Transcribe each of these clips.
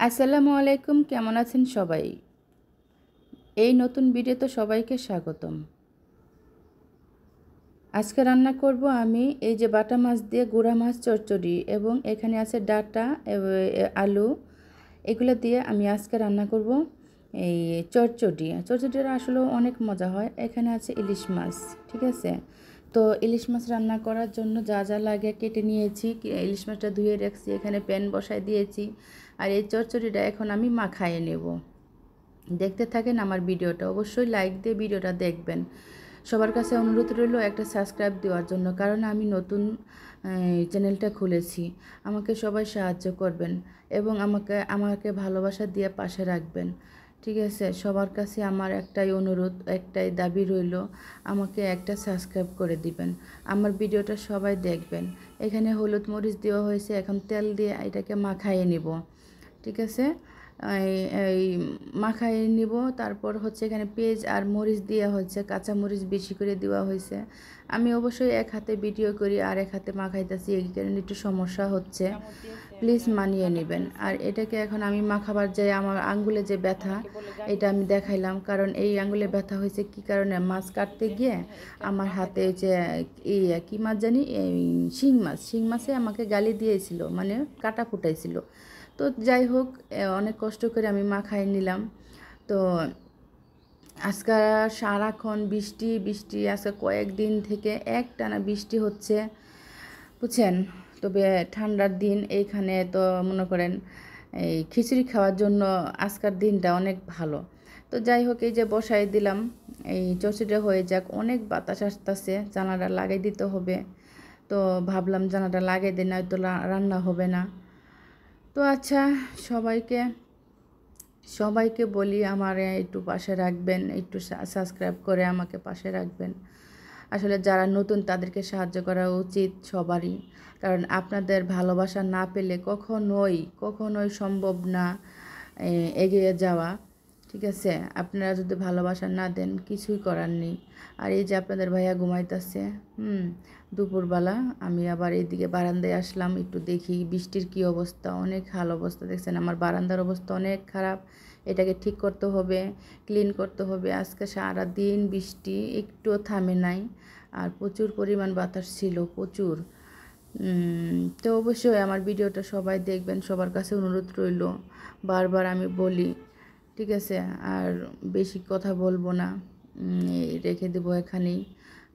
আসসালামু আলাইকুম, কেমন আছেন সবাই? এই নতুন ভিডিওতে সবাইকে স্বাগতম। আজকে রান্না করব আমি এই যে বাটা মাছ দিয়ে গুঁড়া মাছ চচ্চড়ি এবং এখানে আছে ডাঁটা আলু, এগুলো দিয়ে আমি আজকে রান্না করব এই চচ্চড়ি। চচ্চড়িটা আসলে অনেক মজা হয়। এখানে আছে ইলিশ মাছ, ঠিক আছে? তো ইলিশ মাছ রান্না করার জন্য যা যা লাগে কেটে নিয়েছি, ইলিশ মাছটা ধুয়ে রাখছি, এখানে প্যান বসায় দিয়েছি। আর এই চচ্চড়িটা এখন আমি মাখায়ে নেব। দেখতে থাকেন আমার ভিডিওটা, অবশ্যই লাইক দিয়ে ভিডিওটা দেখবেন। সবার কাছে অনুরোধ রইল একটা সাবস্ক্রাইব দেওয়ার জন্য, কারণ আমি নতুন চ্যানেলটা খুলেছি। আমাকে সবাই সাহায্য করবেন এবং আমাকে ভালোবাসা দিয়ে পাশে রাখবেন, ঠিক আছে? সবার কাছে আমার একটাই অনুরোধ, একটাই দাবি রইল, আমাকে একটা সাবস্ক্রাইব করে দিবেন। আমার ভিডিওটা সবাই দেখবেন। এখানে হলুদ মরিচ দেওয়া হয়েছে, এখন তেল দিয়ে এটাকে মাখাইয়ে নিব, ঠিক আছে? এই মাখায় নিব। তারপর হচ্ছে এখানে পেঁয়াজ আর মরিচ দেওয়া হচ্ছে, কাঁচা মরিচ বেশি করে দেওয়া হয়েছে। আমি অবশ্যই এক হাতে ভিডিও করি আর এক হাতে মাখাইতেছি, এই কারণে একটু সমস্যা হচ্ছে, প্লিজ মানিয়ে নেবেন। আর এটাকে এখন আমি মাখাবার যাই, আমার আঙ্গুলে যে ব্যথা এটা আমি দেখাইলাম, কারণ এই আঙ্গুলে ব্যথা হয়েছে কী কারণে, মাছ কাটতে গিয়ে আমার হাতে যে কী মাছ জানি, শিং মাছে আমাকে গালি দিয়েছিল, মানে কাটা ফুটাইছিল। তো যাই হোক, অনেক কষ্ট করে আমি মাখাই নিলাম। তো আজকে সারাক্ষণ বৃষ্টি বৃষ্টি, আজকে কয়েকদিন থেকে একটানা বৃষ্টি হচ্ছে, বুঝছেন? তবে ঠান্ডার দিন, এইখানে তো মনে করেন এই খিচুড়ি খাওয়ার জন্য আজকের দিনটা অনেক ভালো। তো যাই হোক, এই যে বসাই দিলাম, এই চচড়িটা হয়ে যাক। অনেক বাতাস আসতেছে, জানালা লাগাই দিতে হবে। তো ভাবলাম জানালাটা লাগিয়ে দিই, নয়তো রান্না হবে না। তো আচ্ছা, সবাইকে সবাইকে বলি আমার একটু পাশে রাখবেন, একটু সাবস্ক্রাইব করে আমাকে পাশে রাখবেন। আসলে যারা নতুন তাদেরকে সাহায্য করা উচিত সবারই, কারণ আপনাদের ভালোবাসা না পেলে কখনোই সম্ভব না এগিয়ে যাওয়া, ঠিক আছে? আপনারা যদি ভালোবাসা না দেন, কিছুই করার নেই। আর এই যে আপনাদের ভাইয়া ঘুমাইতেছে, দুপুরবেলা আমি আবার এইদিকে বারান্দায় আসলাম, একটু দেখি বৃষ্টির কী অবস্থা। অনেক হাল অবস্থা, দেখছেন আমার বারান্দার অবস্থা অনেক খারাপ। এটাকে ঠিক করতে হবে, ক্লিন করতে হবে। আজকে সারা দিন বৃষ্টি, একটুও থামে নাই, আর প্রচুর পরিমাণ বাতাস ছিল, প্রচুর। তো অবশ্যই আমার ভিডিওটা সবাই দেখবেন, সবার কাছে অনুরোধ রইল, বারবার আমি বলি, ঠিক আছে? আর বেশি কথা বলবো না, রেখে দেবো এখানেই,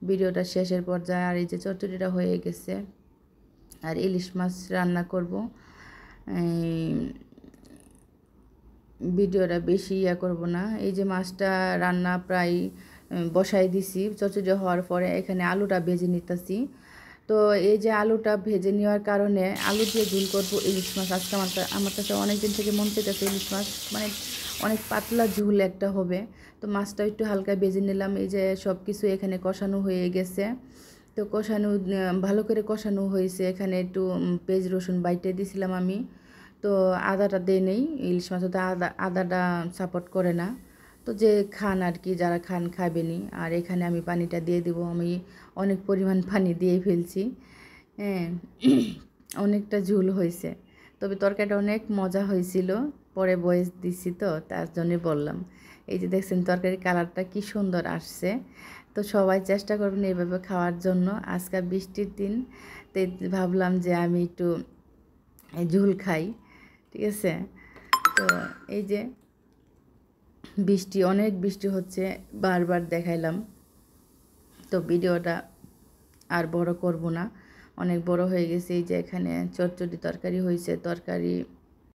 ভিডিওটা শেষের পর্যায়ে। আর এই যে চচ্চড়িটা হয়ে গেছে, আর ইলিশ মাছ রান্না করব। ভিডিওটা বেশি করব না। এই যে মাছটা রান্না প্রায় বসাই দিছি, চচ্চড়ি হওয়ার পরে এখানে আলুটা ভেজে নিতেছি। তো এই যে আলুটা ভেজে নেওয়ার কারণে আলু দিয়ে ঝোল করব ইলিশ মাছ। আজকে আমার কাছে অনেক দিন থেকে মন চাইতেছে ইলিশ মাছ, মানে অনেক পাতলা ঝোল একটা হবে। তো মাছটা একটু হালকা ভেজে নিলাম। এই যে সব কিছু এখানে কষানো হয়ে গেছে। তো ভালো করে কষানো হয়েছে। এখানে একটু পেঁয়াজ রসুন বাইটে দিয়েছিলাম আমি। তো আদাটা দেই নেই, ইলিশ মাছ তো আদাটা সাপোর্ট করে না। তো যে খান আর কি, যারা খান খাবেনি। আর এখানে আমি পানিটা দিয়ে দিব, আমি অনেক পরিমাণ পানি দিয়ে ফেলছি, হ্যাঁ। অনেকটা ঝোল হয়েছে, তবে তরকারিটা অনেক মজা হয়েছিল। পরে ভয়েস দিছি তো তার জন্যে বললাম। এই যে দেখছেন তরকারির কালারটা কি সুন্দর আসছে। তো সবাই চেষ্টা করবেন এইভাবে খাওয়ার জন্য। আজকাল বৃষ্টির দিন, তো ভাবলাম যে আমি একটু ঝোল খাই, ঠিক আছে? তো এই যে অনেক বৃষ্টি হচ্ছে, বারবার দেখাইলাম। তো ভিডিওটা আর বড় করব না, অনেক বড় হয়ে গেছে। এই যে এখানে চচ্চড়ি তরকারি হয়েছে, তরকারি